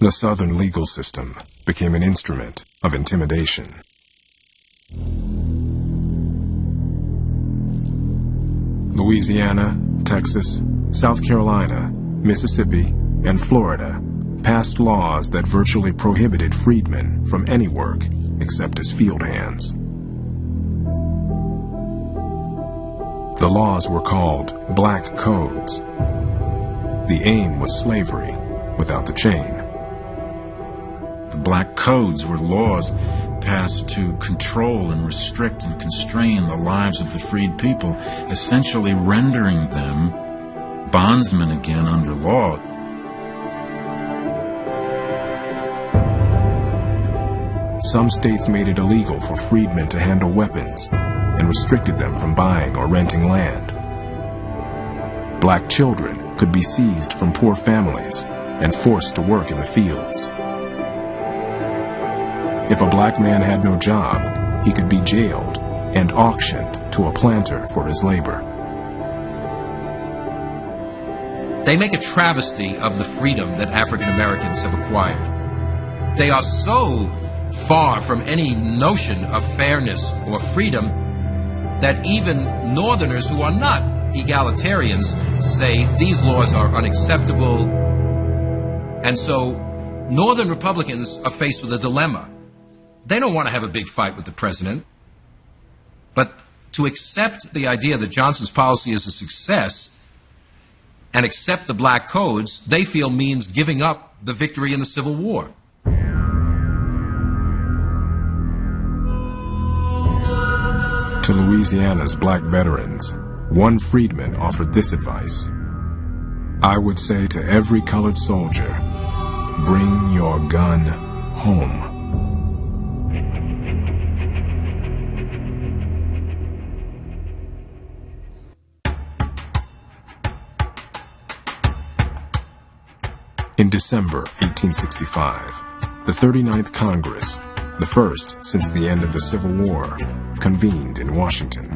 The Southern legal system became an instrument of intimidation. Louisiana, Texas, South Carolina, Mississippi, and Florida passed laws that virtually prohibited freedmen from any work except as field hands. The laws were called Black Codes. The aim was slavery without the chain. The Black Codes were laws passed to control and restrict and constrain the lives of the freed people, essentially rendering them bondsmen again under law. Some states made it illegal for freedmen to handle weapons and restricted them from buying or renting land. Black children could be seized from poor families and forced to work in the fields. If a black man had no job, he could be jailed and auctioned to a planter for his labor. They make a travesty of the freedom that African Americans have acquired. They are so far from any notion of fairness or freedom that even Northerners who are not egalitarians say these laws are unacceptable. And so Northern Republicans are faced with a dilemma. They don't want to have a big fight with the president, but to accept the idea that Johnson's policy is a success and accept the Black Codes, they feel means giving up the victory in the Civil War. To Louisiana's black veterans, one freedman offered this advice: "I would say to every colored soldier, bring your gun home." In December 1865, the 39th Congress, the first since the end of the Civil War, convened in Washington.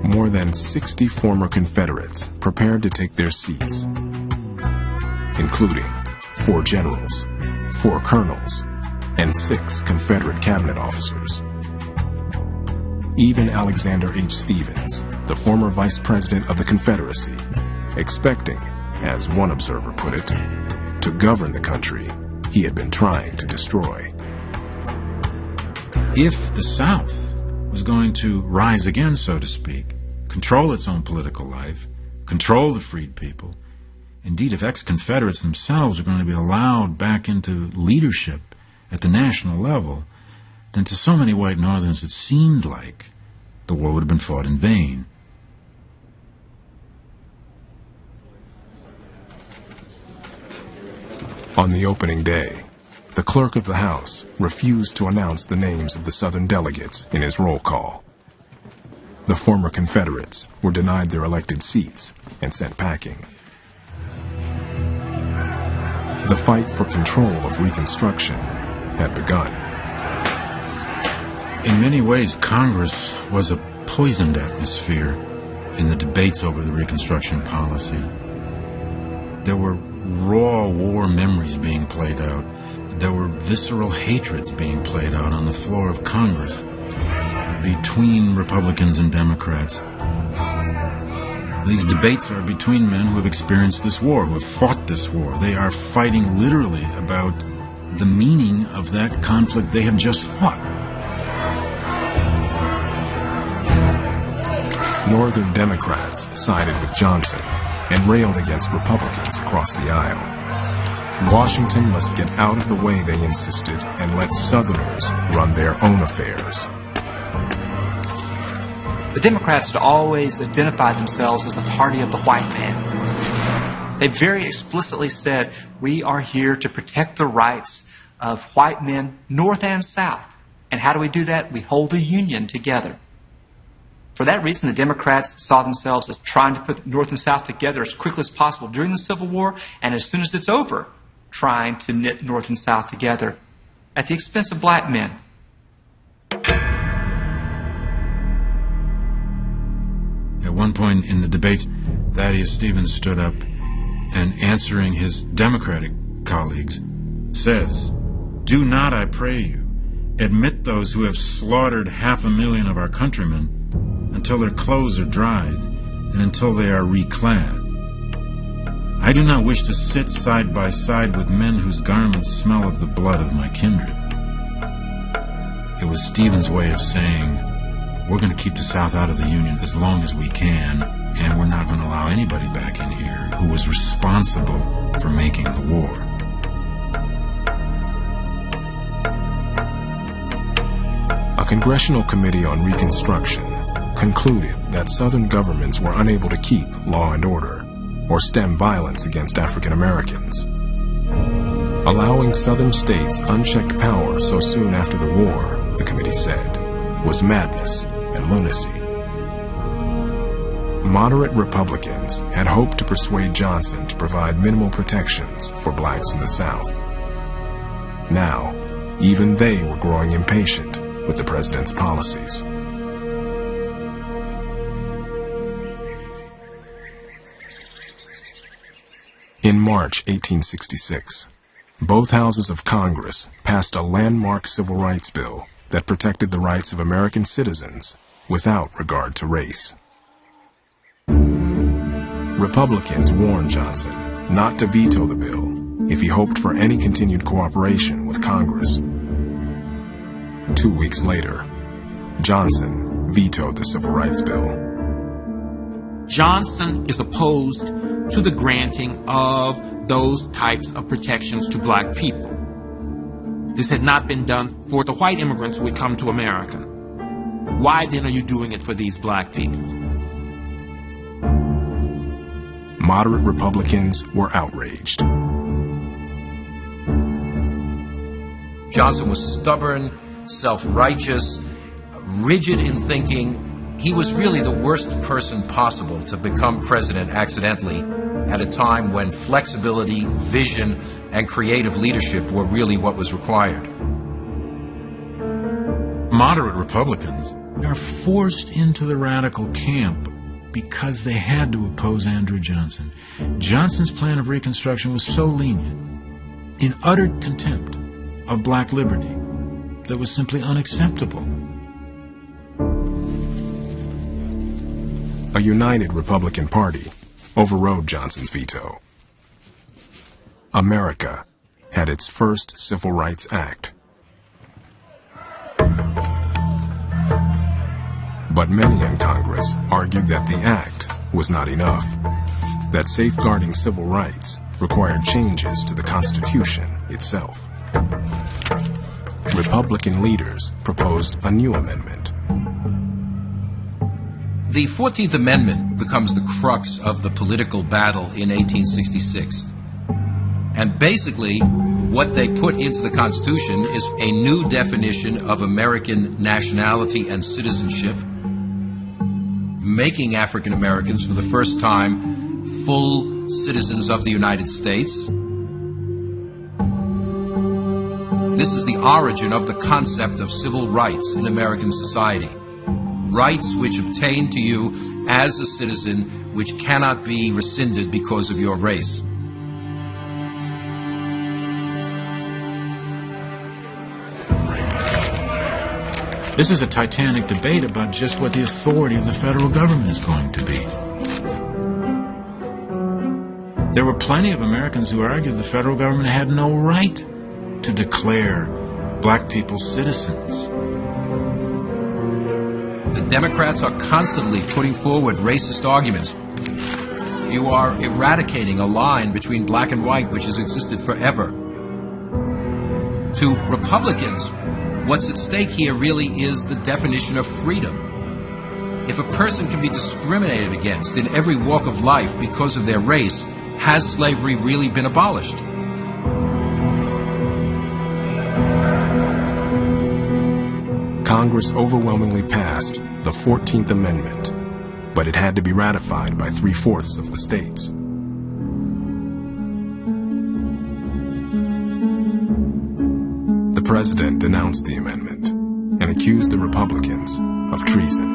More than 60 former Confederates prepared to take their seats, including 4 generals, 4 colonels, and 6 Confederate cabinet officers. Even Alexander H. Stephens, the former vice president of the Confederacy, expecting, as one observer put it, to govern the country he had been trying to destroy. If the South was going to rise again, so to speak, control its own political life, control the freed people, indeed, if ex-Confederates themselves were going to be allowed back into leadership at the national level, then to so many white Northerners it seemed like the war would have been fought in vain. On the opening day, the clerk of the House refused to announce the names of the Southern delegates in his roll call. The former Confederates were denied their elected seats and sent packing. The fight for control of Reconstruction had begun. In many ways, Congress was a poisoned atmosphere in the debates over the Reconstruction policy. There were raw war memories being played out. There were visceral hatreds being played out on the floor of Congress between Republicans and Democrats. These debates are between men who have experienced this war, who have fought this war. They are fighting literally about the meaning of that conflict they have just fought. Northern Democrats sided with Johnson and railed against Republicans across the aisle. Washington must get out of the way, they insisted, and let Southerners run their own affairs. The Democrats had always identified themselves as the party of the white man. They very explicitly said, we are here to protect the rights of white men, North and South. And how do we do that? We hold the Union together. For that reason, the Democrats saw themselves as trying to put North and South together as quickly as possible during the Civil War, and as soon as it's over, trying to knit North and South together at the expense of black men. At one point in the debates, Thaddeus Stevens stood up and, answering his Democratic colleagues, says, "Do not, I pray you, admit those who have slaughtered 500,000 of our countrymen until their clothes are dried and until they are reclad. I do not wish to sit side by side with men whose garments smell of the blood of my kindred." It was Stevens' way of saying, we're going to keep the South out of the Union as long as we can, and we're not going to allow anybody back in here who was responsible for making the war. A congressional committee on Reconstruction concluded that Southern governments were unable to keep law and order or stem violence against African Americans. Allowing Southern states unchecked power so soon after the war, the committee said, was madness and lunacy. Moderate Republicans had hoped to persuade Johnson to provide minimal protections for blacks in the South. Now, even they were growing impatient with the president's policies. In March 1866, both houses of Congress passed a landmark civil rights bill that protected the rights of American citizens without regard to race. Republicans warned Johnson not to veto the bill if he hoped for any continued cooperation with Congress. 2 weeks later, Johnson vetoed the civil rights bill. Johnson is opposed to the granting of those types of protections to black people. This had not been done for the white immigrants who had come to America. Why then are you doing it for these black people? Moderate Republicans were outraged. Johnson was stubborn, self-righteous, rigid in thinking. He was really the worst person possible to become president accidentally at a time when flexibility, vision, and creative leadership were really what was required. Moderate Republicans are forced into the radical camp because they had to oppose Andrew Johnson. Johnson's plan of Reconstruction was so lenient, in utter contempt of black liberty, that was simply unacceptable. A united Republican Party overrode Johnson's veto. America had its first Civil Rights Act. But many in Congress argued that the act was not enough, that safeguarding civil rights required changes to the Constitution itself. Republican leaders proposed a new amendment. The 14th Amendment becomes the crux of the political battle in 1866. And basically, what they put into the Constitution is a new definition of American nationality and citizenship, making African Americans for the first time full citizens of the United States. This is the origin of the concept of civil rights in American society. Rights which obtain to you as a citizen, which cannot be rescinded because of your race. This is a titanic debate about just what the authority of the federal government is going to be. There were plenty of Americans who argued the federal government had no right to declare black people citizens. The Democrats are constantly putting forward racist arguments. You are eradicating a line between black and white which has existed forever. To Republicans, what's at stake here really is the definition of freedom. If a person can be discriminated against in every walk of life because of their race, has slavery really been abolished? Congress overwhelmingly passed the 14th Amendment, but it had to be ratified by 3/4 of the states. The president denounced the amendment and accused the Republicans of treason.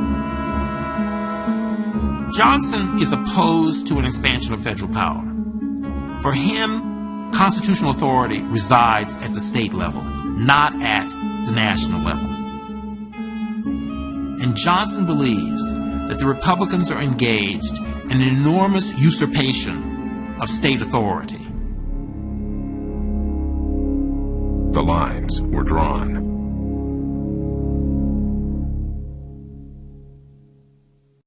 Johnson is opposed to an expansion of federal power. For him, constitutional authority resides at the state level, not at the national level. And Johnson believes that the Republicans are engaged in an enormous usurpation of state authority. The lines were drawn.